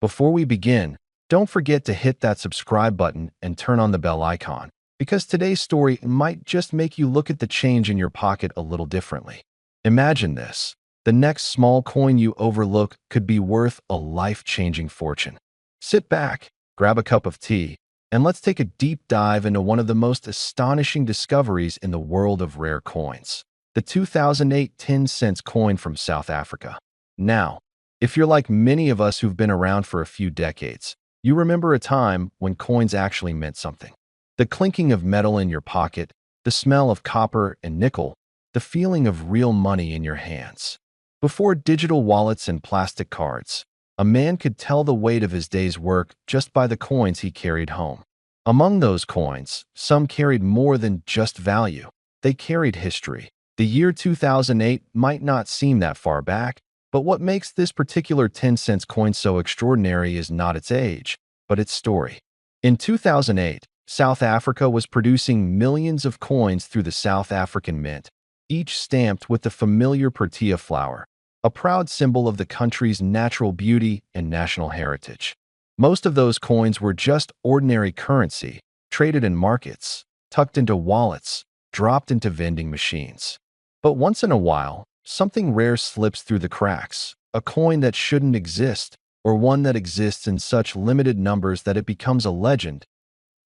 Before we begin, don't forget to hit that subscribe button and turn on the bell icon, because today's story might just make you look at the change in your pocket a little differently. Imagine this. The next small coin you overlook could be worth a life-changing fortune. Sit back, grab a cup of tea, and let's take a deep dive into one of the most astonishing discoveries in the world of rare coins, the 2008 10-cent coin from South Africa. Now, if you're like many of us who've been around for a few decades, you remember a time when coins actually meant something. The clinking of metal in your pocket, the smell of copper and nickel, the feeling of real money in your hands. Before digital wallets and plastic cards, a man could tell the weight of his day's work just by the coins he carried home. Among those coins, some carried more than just value. They carried history. The year 2008 might not seem that far back, but what makes this particular 10-cent coin so extraordinary is not its age, but its story. In 2008, South Africa was producing millions of coins through the South African Mint, each stamped with the familiar Protea flower, a proud symbol of the country's natural beauty and national heritage. Most of those coins were just ordinary currency, traded in markets, tucked into wallets, dropped into vending machines. But once in a while, something rare slips through the cracks, a coin that shouldn't exist, or one that exists in such limited numbers that it becomes a legend.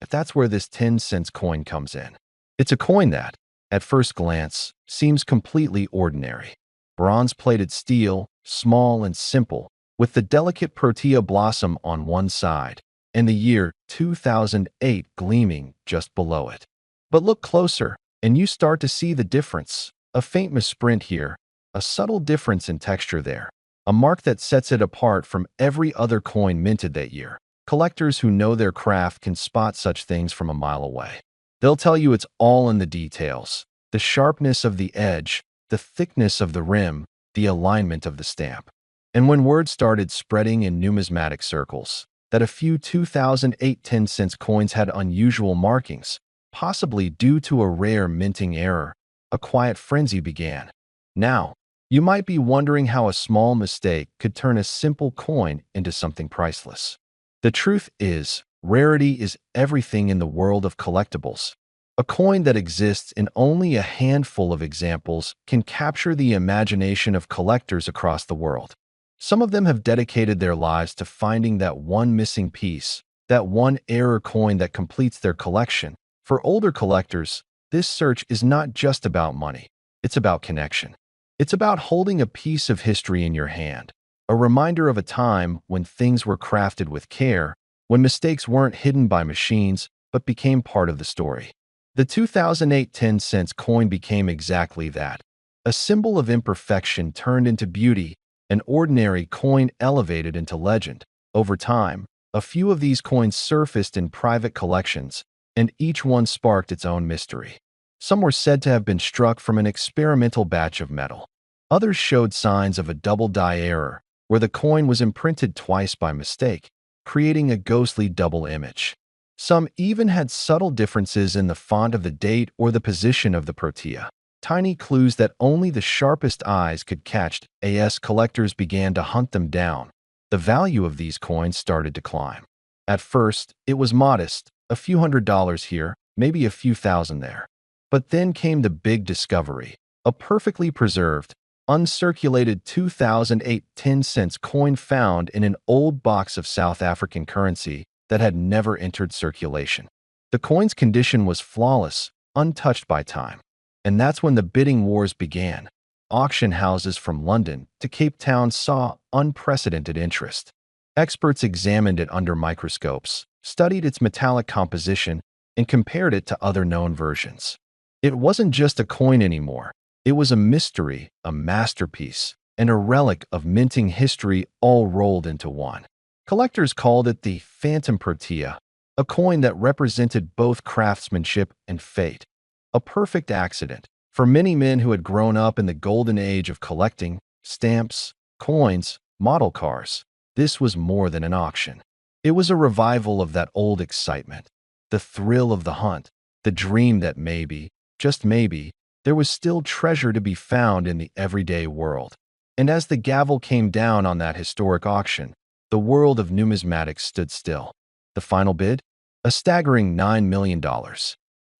That's where this 10-cent coin comes in. It's a coin that, at first glance, seems completely ordinary. Bronze-plated steel, small and simple, with the delicate Protea blossom on one side, and the year 2008 gleaming just below it. But look closer, and you start to see the difference. A faint misprint here, a subtle difference in texture there, a mark that sets it apart from every other coin minted that year. Collectors who know their craft can spot such things from a mile away. They'll tell you it's all in the details, the sharpness of the edge, the thickness of the rim, the alignment of the stamp. And when word started spreading in numismatic circles that a few 2008 10-cent coins had unusual markings, possibly due to a rare minting error, a quiet frenzy began. Now, you might be wondering how a small mistake could turn a simple coin into something priceless. The truth is, rarity is everything in the world of collectibles. A coin that exists in only a handful of examples can capture the imagination of collectors across the world. Some of them have dedicated their lives to finding that one missing piece, that one error coin that completes their collection. For older collectors, this search is not just about money. It's about connection. It's about holding a piece of history in your hand, a reminder of a time when things were crafted with care, when mistakes weren't hidden by machines, but became part of the story. The 2008 10-cent coin became exactly that, a symbol of imperfection turned into beauty, an ordinary coin elevated into legend. Over time, a few of these coins surfaced in private collections, and each one sparked its own mystery. Some were said to have been struck from an experimental batch of metal. Others showed signs of a double-die error, where the coin was imprinted twice by mistake, creating a ghostly double image. Some even had subtle differences in the font of the date or the position of the Protea, tiny clues that only the sharpest eyes could catch. As collectors began to hunt them down, the value of these coins started to climb. At first, it was modest, a few $100s here, maybe a few thousand there. But then came the big discovery, a perfectly preserved, uncirculated 2008 10-cent coin found in an old box of South African currency that had never entered circulation. The coin's condition was flawless, untouched by time. And that's when the bidding wars began. Auction houses from London to Cape Town saw unprecedented interest. Experts examined it under microscopes, studied its metallic composition, and compared it to other known versions. It wasn't just a coin anymore. It was a mystery, a masterpiece, and a relic of minting history all rolled into one. Collectors called it the Phantom Proteia, a coin that represented both craftsmanship and fate. A perfect accident for many men who had grown up in the golden age of collecting stamps, coins, model cars. This was more than an auction. It was a revival of that old excitement, the thrill of the hunt, the dream that maybe, just maybe, there was still treasure to be found in the everyday world. And as the gavel came down on that historic auction, the world of numismatics stood still. The final bid? A staggering $9 million.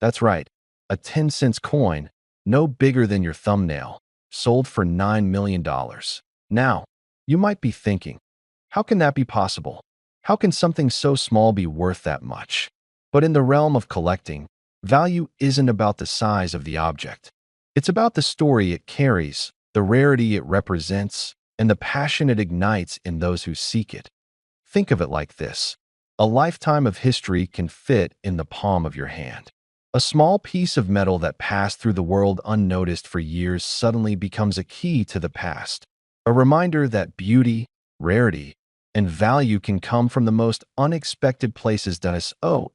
That's right, a 10-cent coin, no bigger than your thumbnail, sold for $9 million. Now, you might be thinking, how can that be possible? How can something so small be worth that much? But in the realm of collecting, value isn't about the size of the object. It's about the story it carries, the rarity it represents, and the passion it ignites in those who seek it. Think of it like this. A lifetime of history can fit in the palm of your hand. A small piece of metal that passed through the world unnoticed for years suddenly becomes a key to the past, a reminder that beauty, rarity, and value can come from the most unexpected places.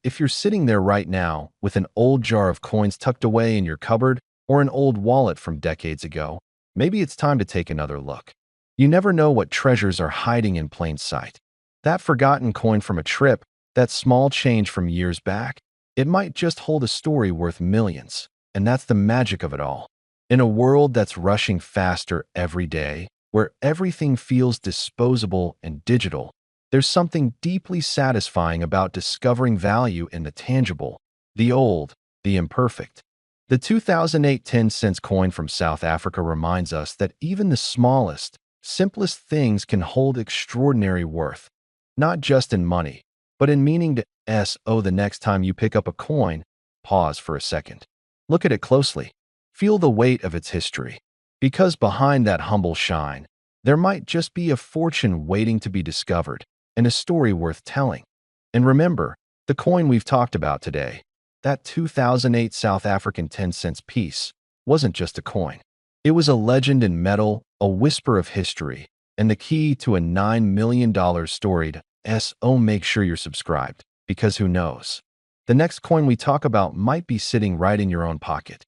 If you're sitting there right now with an old jar of coins tucked away in your cupboard or an old wallet from decades ago, maybe it's time to take another look. You never know what treasures are hiding in plain sight. That forgotten coin from a trip, that small change from years back, it might just hold a story worth millions. And that's the magic of it all. In a world that's rushing faster every day, where everything feels disposable and digital, there's something deeply satisfying about discovering value in the tangible, the old, the imperfect. The 2008 10-cent coin from South Africa reminds us that even the smallest, simplest things can hold extraordinary worth, not just in money, but in meaning. The next time you pick up a coin, pause for a second. Look at it closely. Feel the weight of its history. Because behind that humble shine, there might just be a fortune waiting to be discovered and a story worth telling. And remember, the coin we've talked about today, that 2008 South African 10-cent piece, wasn't just a coin. It was a legend in metal, a whisper of history, and the key to a $9 million story. Make sure you're subscribed, because who knows? The next coin we talk about might be sitting right in your own pocket.